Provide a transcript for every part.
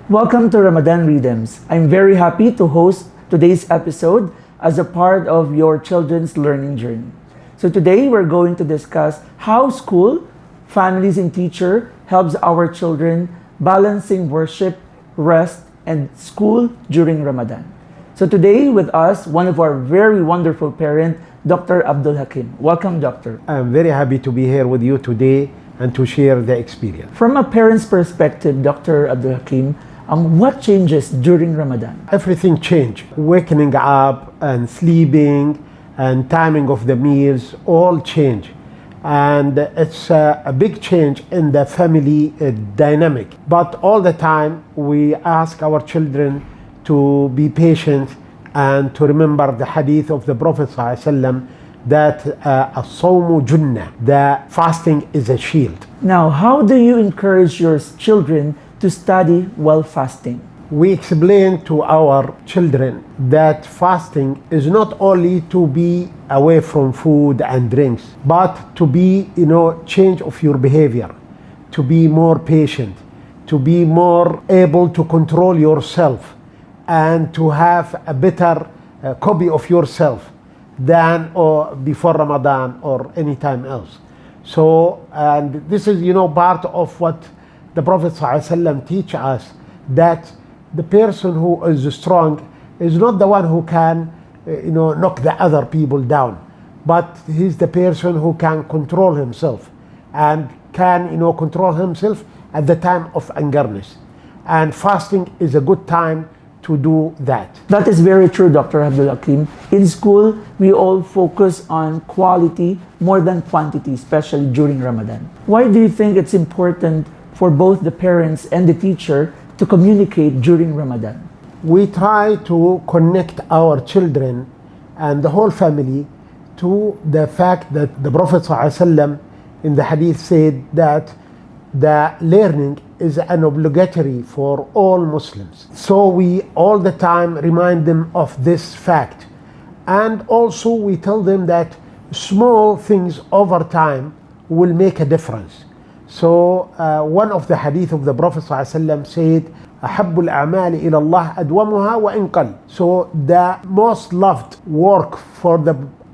Welcome to Ramadan Rhythms. I'm very happy to host today's episode as a part of your children's learning journey. So today we're going to discuss how school, families, and teacher helps our children balancing worship, rest, and school during Ramadan. So today with us, one of our very wonderful parent, Dr. Abdul Hakim. Welcome, Doctor. I'm very happy to be here with you today and to share the experience. From a parent's perspective, Dr. Abdul Hakim, what changes during Ramadan? Everything changed. Waking up and sleeping and timing of the meals all change. And it's a big change in the family dynamic. But all the time we ask our children to be patient and to remember the hadith of the Prophet ﷺ that as-sawmu junnah, the fasting is a shield. Now, how do you encourage your children to study while fasting? We explain to our children that fasting is not only to be away from food and drinks, but to be, change of your behavior, to be more patient, to be more able to control yourself, and to have a better copy of yourself than before Ramadan or any time else. So, and this is, part of what the Prophet ﷺ teach us, that the person who is strong is not the one who can, knock the other people down, but he's the person who can control himself and can, control himself at the time of angerness. And fasting is a good time to do that. That is very true, Dr. Abdul Hakim. In school, we all focus on quality more than quantity, especially during Ramadan. Why do you think it's important for both the parents and the teacher to communicate during Ramadan? We try to connect our children and the whole family to the fact that the Prophet ﷺ in the hadith said that the learning is an obligatory for all Muslims. So we all the time remind them of this fact. And also we tell them that small things over time will make a difference. So one of the hadith of the Prophet ﷺ said, أحب الأعمال إلى الله أدومها وإن قل. So the most loved work for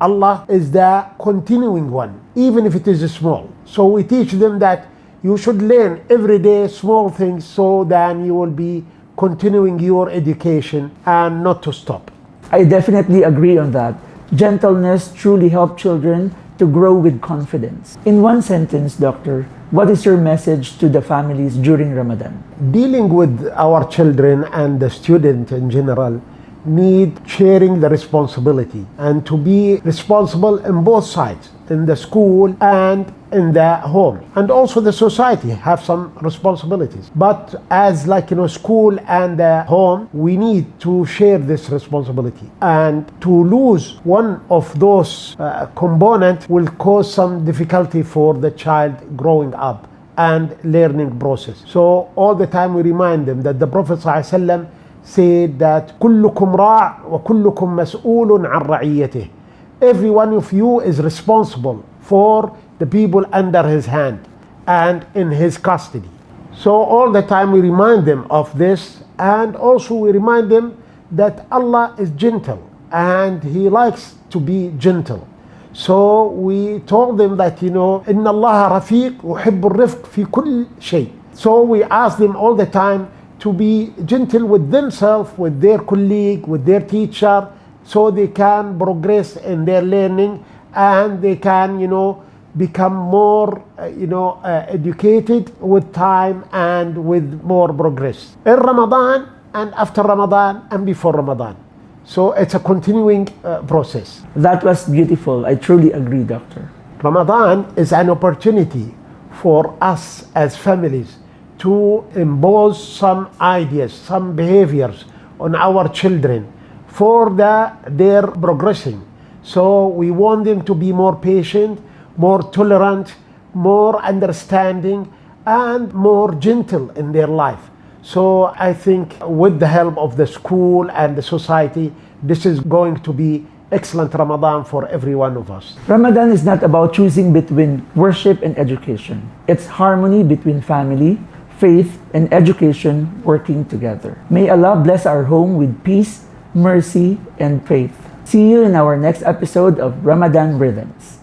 Allah is the continuing one, even if it is small. So we teach them that you should learn every day small things so then you will be continuing your education and not to stop. I definitely agree on that. Gentleness truly helps children to grow with confidence. In one sentence, Doctor, what is your message to the families during Ramadan? Dealing with our children and the student in general need sharing the responsibility and to be responsible in both sides, in the school and in the home, and also the society have some responsibilities. But as school and the home, we need to share this responsibility, and to lose one of those components will cause some difficulty for the child growing up and learning process. So all the time we remind them that the Prophet ﷺ said that كلكم راع وكلكم مسؤول عن رعيته. Every one of you is responsible for the people under his hand and in his custody. So all the time we remind them of this, and also we remind them that Allah is gentle and He likes to be gentle. So we told them that إن الله رفيق وحب الرفق في كل شيء. So we ask them all the time to be gentle with themselves, with their colleague, with their teacher, so they can progress in their learning and they can, become more, educated with time and with more progress in Ramadan and after Ramadan and before Ramadan. So it's a continuing process. That was beautiful. I truly agree, Doctor. Ramadan is an opportunity for us as families to impose some ideas, some behaviors on our children for their progression. So we want them to be more patient, more tolerant, more understanding, and more gentle in their life. So I think with the help of the school and the society, this is going to be excellent Ramadan for every one of us. Ramadan is not about choosing between worship and education. It's harmony between family, faith, and education working together. May Allah bless our home with peace, mercy, and faith. See you in our next episode of Ramadan Rhythms.